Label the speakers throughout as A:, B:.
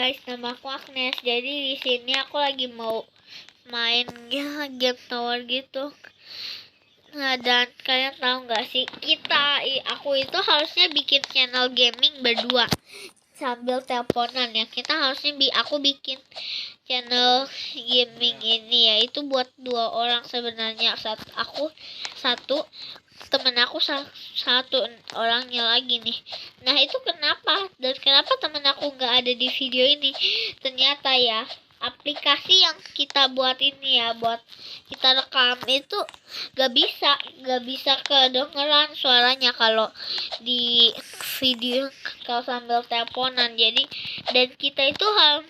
A: guys, nama aku Agnes. Jadi di sini aku lagi mau main game tower gitu. Nah, dan kalian tahu nggak sih, aku itu harusnya bikin channel gaming berdua sambil teleponan ya. Aku bikin channel gaming ini ya, itu buat 2 orang sebenarnya. Satu temen aku, satu orangnya lagi nih. Nah, itu kenapa temen aku nggak ada di video ini? Ternyata ya, aplikasi yang kita buat ini ya, buat kita rekam itu gak bisa kedengeran suaranya kalau di video, kalau sambil teleponan. Jadi, dan kita itu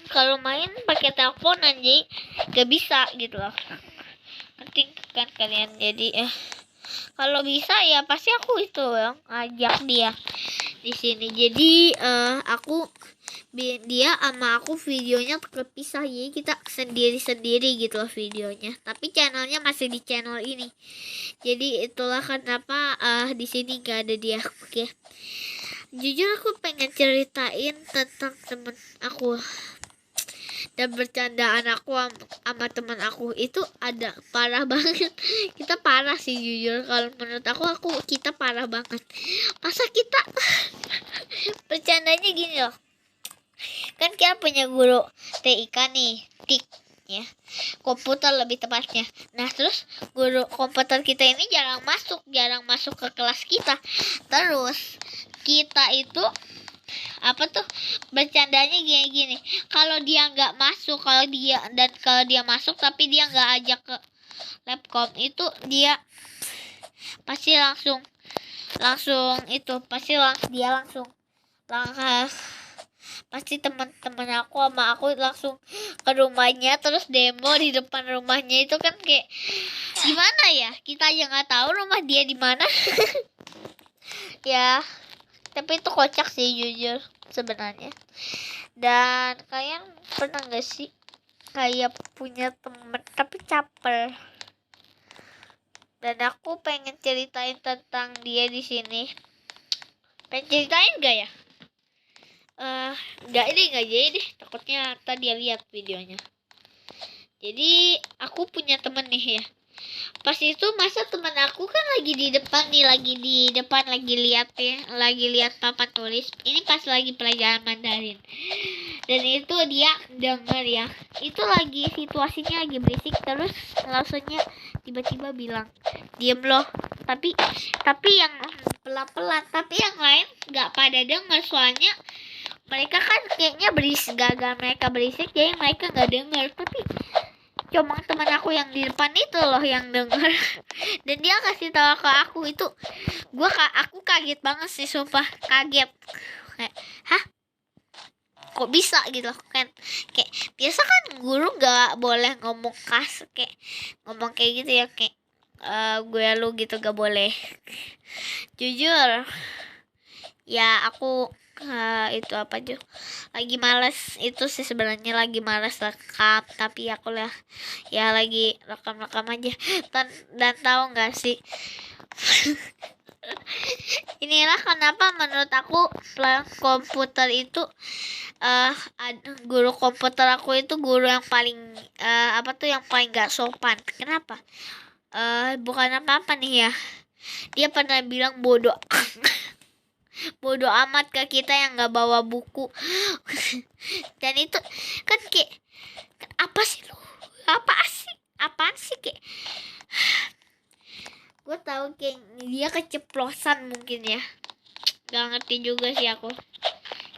A: kalau main pakai teleponan, jadi gak bisa gitu loh. Nanti kan kalian, jadi kalau bisa ya pasti aku itu yang ajak dia di sini. Jadi dia sama aku videonya terpisah, jadi kita sendiri-sendiri gitu loh videonya. Tapi channelnya masih di channel ini. Jadi itulah kenapa di sini gak ada dia. Oke. Jujur aku pengen ceritain tentang temen aku dan bercandaan aku sama teman aku itu ada parah banget. Kita parah sih jujur, kalau menurut kita parah banget. Masa kita bercandanya gini loh, kan kita punya guru TIK nih, TIK ya, komputer lebih tepatnya. Nah, terus guru komputer kita ini jarang masuk ke kelas kita. Terus kita itu bercandanya gini, kalau dia nggak masuk, kalau dia masuk tapi dia nggak ajak ke labcom, itu dia pasti langsung pasti teman-teman aku sama aku langsung ke rumahnya, terus demo di depan rumahnya. Itu kan kayak gimana ya, kita aja nggak tahu rumah dia di mana. Ya, tapi itu kocak sih jujur sebenarnya. Dan kalian pernah gak sih kayak punya temen tapi caper? Dan aku pengen ceritain tentang dia di sini. Pengen ceritain gak ya? Gak jadi deh, takutnya tadi dia lihat videonya. Jadi aku punya temen nih ya. Pas itu masa teman aku kan lagi di depan lagi lihat papan tulis. Ini pas lagi pelajaran Mandarin. Dan itu dia denger ya, itu lagi situasinya lagi berisik, terus langsungnya tiba-tiba bilang, "Diem loh." Tapi yang pelan-pelan, tapi yang lain nggak pada denger, soalnya mereka kan kayaknya berisik. Gagal mereka berisik, jadi mereka nggak denger. Tapi cuma teman aku yang di depan itu loh yang denger. Dan dia kasih tahu ke aku. Itu aku kaget banget sih, sumpah kaget. Kayak, hah? Kok bisa gitu kan? Kayak biasa kan guru gak boleh ngomong ngomong kayak gitu ya, kayak gue lu gitu, gak boleh. Jujur ya, aku itu lagi malas itu sih sebenarnya, lagi malas rekam, tapi aku ya lagi rekam aja. Dan tahu nggak sih, inilah kenapa menurut aku komputer itu guru komputer aku itu guru yang paling yang paling gak sopan. Kenapa? Bukan apa-apa nih ya, dia pernah bilang bodoh amat ke kita yang nggak bawa buku. Dan itu kan kayak, apaan sih kayak, gue tahu kayak dia keceplosan mungkin ya, nggak ngerti juga sih aku.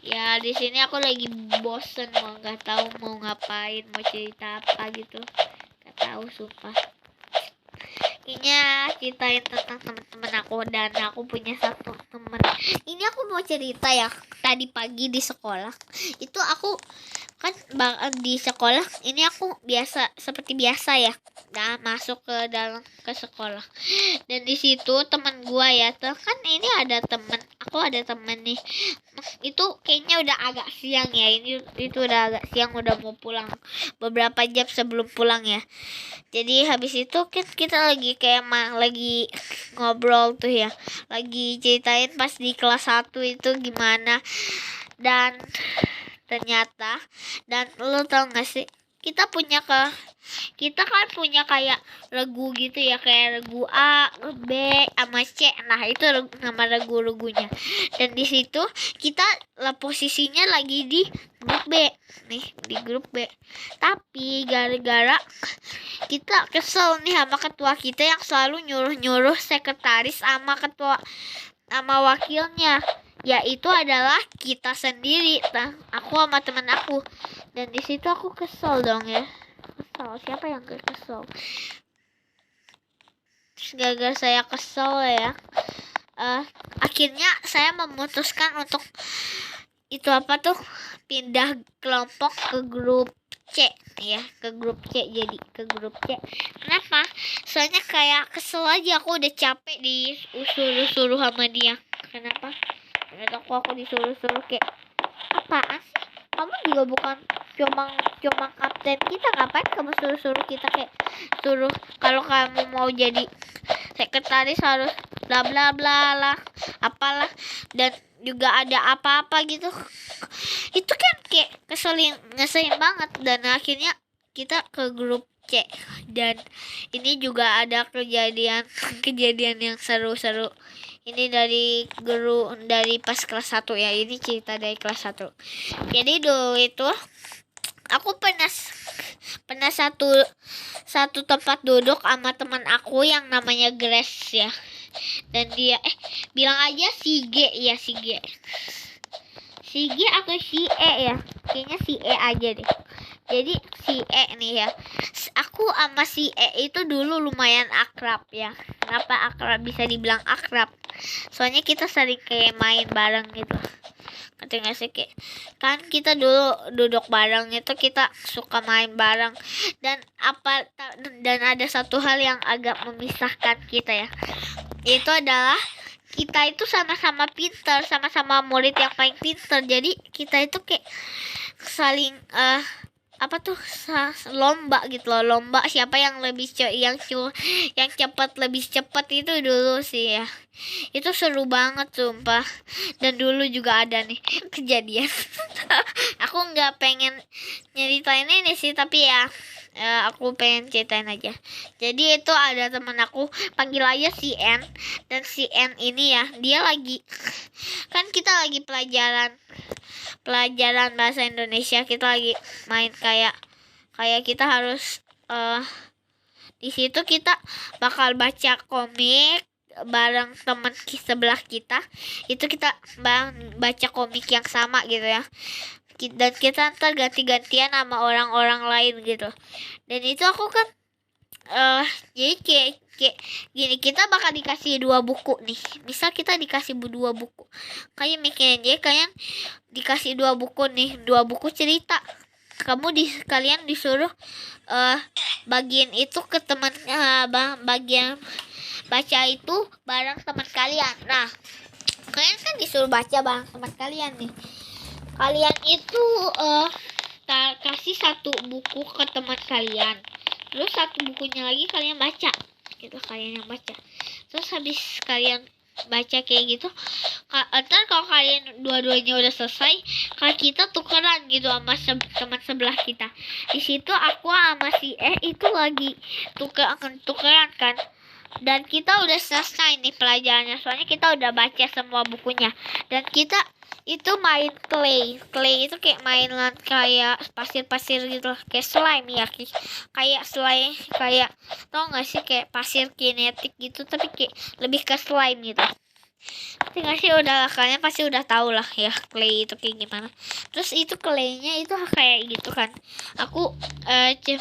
A: Ya di sini aku lagi bosen, nggak tahu mau ngapain, mau cerita apa gitu, nggak tahu sumpah. Kayaknya ceritain tentang teman-teman aku. Dan aku punya satu teman. Ini aku mau cerita ya, tadi pagi di sekolah itu aku kan di sekolah ini aku seperti biasa ya, masuk ke sekolah. Dan di situ teman gua ya, kan ini ada teman nih, itu kayaknya udah agak siang ya, itu udah agak siang, udah mau pulang, beberapa jam sebelum pulang ya. Jadi habis itu kita lagi lagi ngobrol tuh ya, lagi ceritain pas di kelas 1 itu gimana. Dan ternyata. Dan lo tau gak sih, kita kan punya kayak regu gitu ya, kayak regu A, B, sama C. Nah itu nama regu-regunya. Dan di situ kita posisinya lagi di grup B nih, di grup B. Tapi gara-gara kita kesel nih sama ketua kita yang selalu nyuruh-nyuruh sekretaris sama ketua sama wakilnya, yaitu adalah kita sendiri, aku sama temen aku. Dan di situ aku kesel dong ya. Kesel, siapa yang gak kesel? Terus gara-gara saya kesel ya, akhirnya saya memutuskan untuk pindah kelompok ke grup C ya, ke grup C. Jadi ke grup C. Kenapa? Soalnya kayak kesel aja, aku udah capek disuruh-suruh sama dia. Kenapa? Ternyata aku disuruh-suruh kayak, apaan sih? Kamu juga bukan cuma kapten kita, ngapain kamu suruh-suruh kita kayak suruh kalau kamu mau jadi sekretaris harus bla bla bla lah, apalah, dan juga ada apa-apa gitu. Itu kan kayak ngeselin banget. Dan akhirnya kita ke grup C. Dan ini juga ada kejadian yang seru-seru. Ini dari pas kelas 1 ya. Ini cerita dari kelas 1. Jadi dulu itu aku pernah satu tempat duduk sama teman aku yang namanya Grace ya. Dan dia bilang aja si G ya, si G atau si E ya, kayaknya si E aja deh. Jadi si E nih ya, aku sama si E itu dulu lumayan akrab ya. Kenapa akrab, bisa dibilang akrab? Soalnya kita sering kayak main bareng gitu. Ngerti gak sih, kayak kan kita dulu duduk bareng itu kita suka main bareng. Dan ada satu hal yang agak memisahkan kita ya, itu adalah kita itu sama-sama pintar, sama-sama murid yang paling pintar. Jadi kita itu kayak saling lomba gitu loh, lomba siapa yang lebih yang cepat, lebih cepat itu dulu sih ya. Itu seru banget sumpah. Dan dulu juga ada nih kejadian aku nggak pengen nyeritain ini sih, tapi ya aku pengen ceritain aja. Jadi itu ada teman aku, panggil aja si N. Dan si N ini ya, dia lagi, kan kita lagi pelajaran bahasa Indonesia, kita lagi main kayak kita harus di situ kita bakal baca komik bareng teman sebelah kita. Itu kita baca komik yang sama gitu ya. Dan kita ntar ganti-gantian sama orang-orang lain gitu. Dan itu aku kan jadi kayak gini, kita bakal dikasih 2 buku nih. Misal kita dikasih 2 buku, kayak mikirin aja, kalian dikasih 2 buku nih, 2 buku cerita. Kalian disuruh bagian itu ke teman, bagian baca itu bareng teman kalian. Nah, kalian kan disuruh baca bareng teman kalian nih. Kalian itu kasih 1 buku ke teman kalian, terus 1 bukunya lagi kalian baca gitu, kalian yang baca. Terus habis kalian baca kayak gitu, ntar kalau kalian dua-duanya udah selesai, kalau kita tukeran gitu sama teman sebelah kita. Di situ aku sama si itu lagi tukeran kan. Dan kita udah selesai nih pelajarannya, soalnya kita udah baca semua bukunya. Dan kita itu main clay itu kayak mainan kayak pasir gitu, kayak slime ya, kayak slime, kayak tau gak sih kayak pasir kinetik gitu, tapi kayak lebih ke slime gitu. Tinggal sih kalian pasti udah tahu lah ya clay itu kayak gimana. Terus itu claynya itu kayak gitu kan. Aku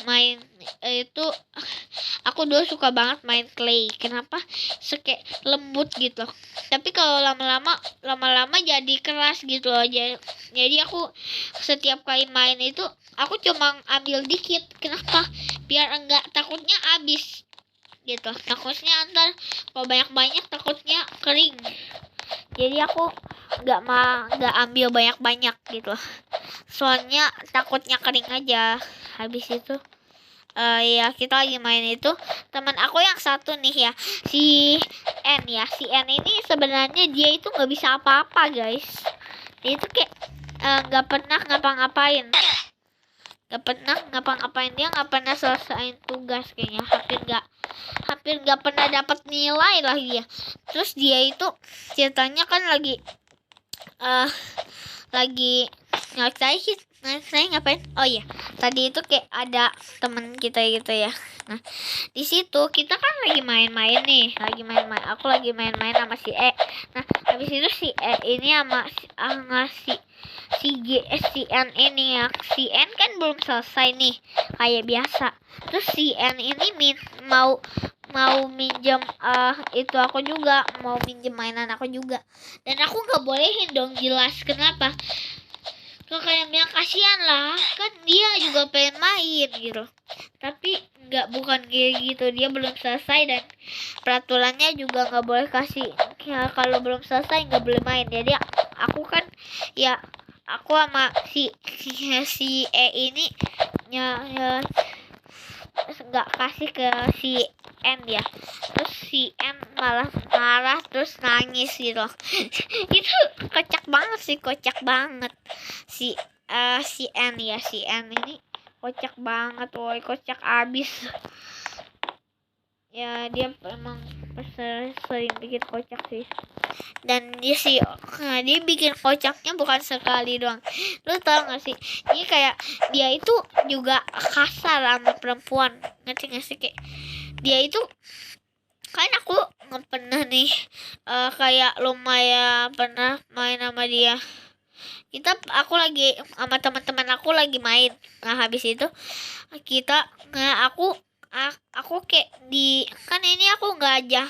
A: main itu, aku dulu suka banget main clay. Kenapa? Kayak lembut gitu. Tapi kalau lama-lama jadi keras gitu loh. Jadi aku setiap kali main itu aku cuma ambil dikit. Kenapa? Biar enggak, takutnya habis gitu. Takutnya ntar kalau banyak-banyak takutnya kering. Jadi aku nggak ambil banyak-banyak gitu. Soalnya takutnya kering aja. Habis itu ya kita lagi main itu, teman aku yang satu nih ya, si N ini sebenarnya dia itu nggak bisa apa-apa guys. Dia itu kayak nggak pernah ngapa-ngapain. Dia nggak pernah selesaiin tugas kayaknya. Hampir nggak pernah dapat nilai lah dia. Terus dia itu ceritanya kan lagi ngapain? Oh iya, tadi itu kayak ada temen kita gitu ya. Nah, di situ kita kan lagi main-main nih, Aku lagi main-main sama si E. Nah, habis itu si E ini sama si N ini ya. Si N kan belum selesai nih, kayak biasa. Terus si N ini mau minjem itu aku juga, mau minjem mainan aku juga. Dan aku nggak bolehin dong, jelas. Kenapa? Kok kayak bilang kasihan lah, kan dia juga pengen main gitu. Tapi bukan kayak gitu, dia belum selesai dan peraturannya juga nggak boleh kasih ya, kalau belum selesai nggak boleh main. Jadi aku kan ya, aku sama si E ini ya nggak kasih ke si N ya. Terus si N malah marah terus nangis gitu. Itu kocak banget si N ya. Si N ini kocak banget, woy, kocak abis. Ya dia emang sering bikin kocak sih. Dan dia bikin kocaknya bukan sekali doang. Lu tau gak sih, ini kayak dia itu juga kasar sama perempuan. Ngerti gak sih? Kayak dia itu kan aku nggak pernah nih kayak lumayan pernah main sama dia. Aku lagi sama teman-teman aku lagi main. Nah, habis itu aku kayak kan ini aku nggak aja.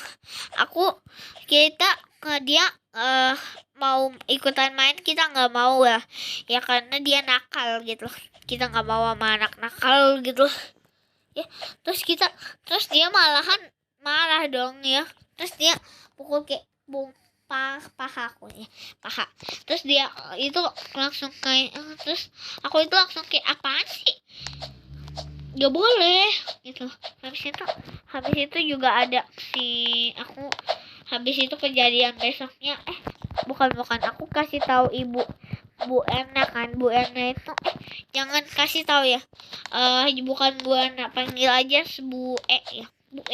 A: Dia mau ikutan main, kita nggak mau ya. Ya karena dia nakal gitu. Kita nggak mau sama anak nakal gitu. Ya, terus dia malahan marah dong ya. Terus dia pukul kayak paha aku ya, paha. Terus dia itu langsung kayak terus aku itu langsung kayak apaan sih? Gak boleh gitu. Habis itu juga ada habis itu kejadian besoknya bukan aku kasih tahu ibu Bu Erna kan. Bu Erna itu jangan kasih tahu ya. Bukan Bu Erna, panggil aja Bu E ya. Bu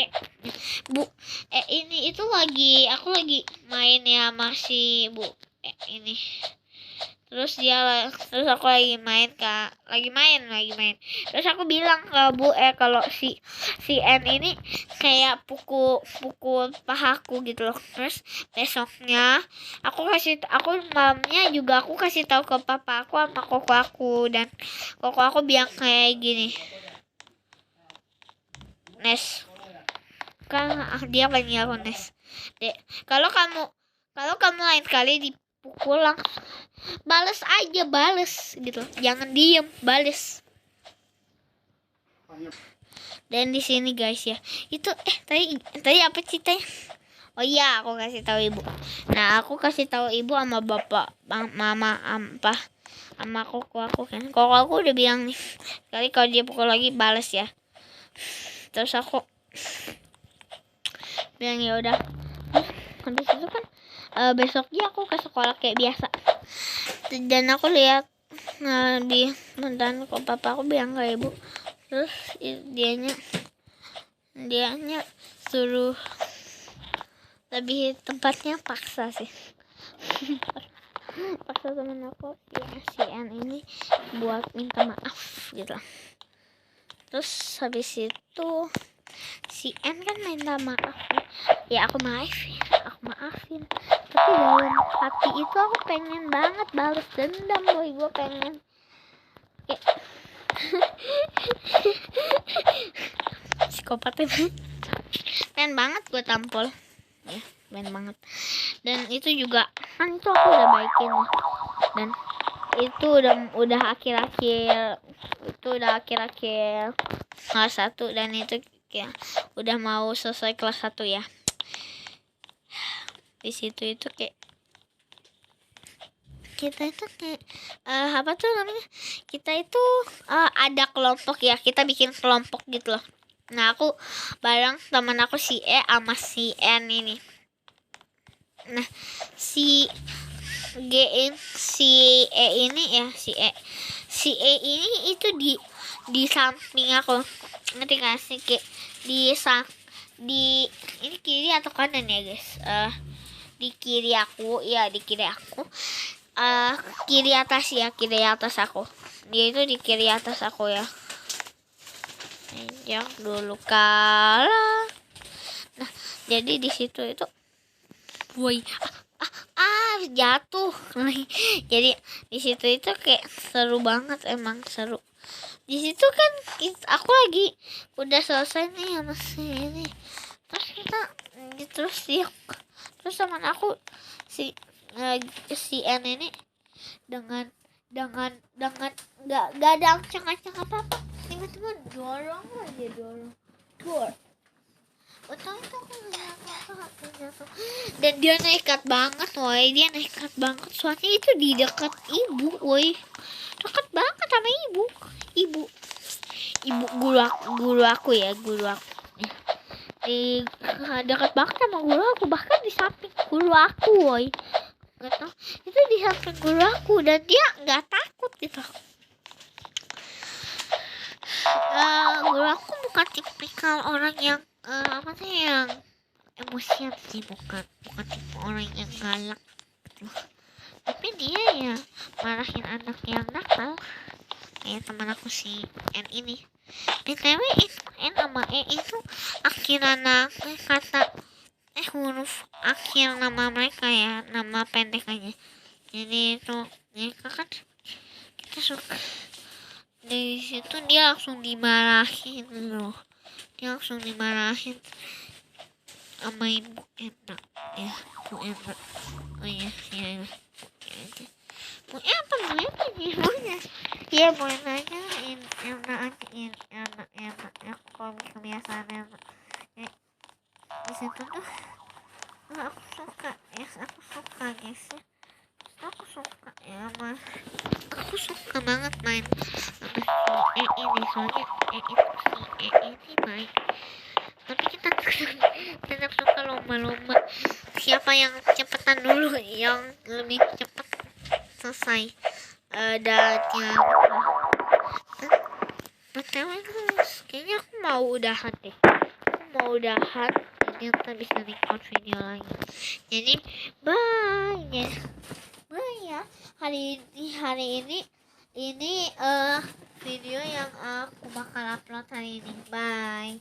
A: E ini itu aku lagi main ya masih Bu E ini. Terus aku lagi main. Terus aku bilang ke Bu E kalau si N ini kayak pukul pahaku gitu loh. Terus besoknya aku malamnya juga aku kasih tahu ke papa aku sama koko aku, dan koko aku bilang kayak gini, Nes, kan dia panggil aku Nes. Dek, kalau kamu lain kali dipukul langsung bales gitu, jangan diem, bales. Dan di sini guys ya, itu tadi apa ceritanya? Oh iya, aku kasih tahu ibu. Nah, aku kasih tahu ibu sama bapak, mama, sama koko aku kan. Koko aku udah bilang nih, kali kalau dia pukul lagi bales ya. Terus aku bilang ya udah. Habis itu kan besoknya aku ke sekolah kayak biasa. Dan aku lihat dan kok papa aku bilang ke ibu. Terus dianya suruh lebih tempatnya paksa sih. Paksa temen aku si N ini buat minta maaf gitu. Terus habis itu si N kan minta maaf ya, aku maafin. Tapi dalam hati itu aku pengen banget balas dendam, boy. Gue pengen kayak psikopat itu. Pengen banget gue tampol ya, pengen banget. Dan itu juga kan itu aku udah baikin nih. Dan itu udah akhir-akhir kelas 1, dan itu ya udah mau selesai kelas 1 ya. Di situ itu kayak kita itu kayak apa tuh namanya, kita itu ada kelompok ya, kita bikin kelompok gitu loh. Nah, aku bareng teman aku si E sama si N ini. Nah, si G-in si E ini ya, si E ini itu di samping aku, ngerti gak sih? Kayak di ini kiri atau kanan ya guys? Di kiri aku, ya di kiri aku. Kiri atas ya, kiri atas aku. Dia itu di kiri atas aku ya. Yang dulu kalah. Nah, jadi di situ itu, woi, jatuh. Jadi di situ itu kayak seru banget, emang seru. Di situ kan aku lagi udah selesai nih sama si ini. Terus kita terus teman aku si N ini dengan nggak ada ancang-ancang apa-apa, tiba-tiba dorong betul itu aku jatuh. Dan dia nekat banget woi, soalnya itu di dekat ibu woi, dekat banget sama ibu guru aku ya, di dekat banget sama guru aku, bahkan di samping guru aku woi, gitu. Itu di samping guru aku dan dia nggak takut gitu. Guru aku bukan tipikal orang yang apa sih, yang emosian sih, bukan tipe orang yang galak gitu. Tapi dia ya marahin anak yang nakal, kayak teman aku si N ini. BTW N sama E itu akhiran kata huruf akhir nama mereka ya, nama pendekannya. Jadi itu mereka kan, kita suka dari situ dia langsung dimarahin loh, sama ibu enak ya, bu enak. Oh iya bu apa ibunya ya, boleh nanya enak ya, kalau kebiasaan enak ya. Di situ tuh aku suka guys ya, aku suka banget main sama si ini, soalnya ini baik. Tapi kita tetap suka lomba-lomba siapa yang cepetan dulu, yang lebih cepat selesai dan yang BTW guys, kayaknya aku mau udahan deh. Jadi kita bisa record video lagi. Jadi bye ya. Hari ini video yang aku bakal upload hari ini. Bye.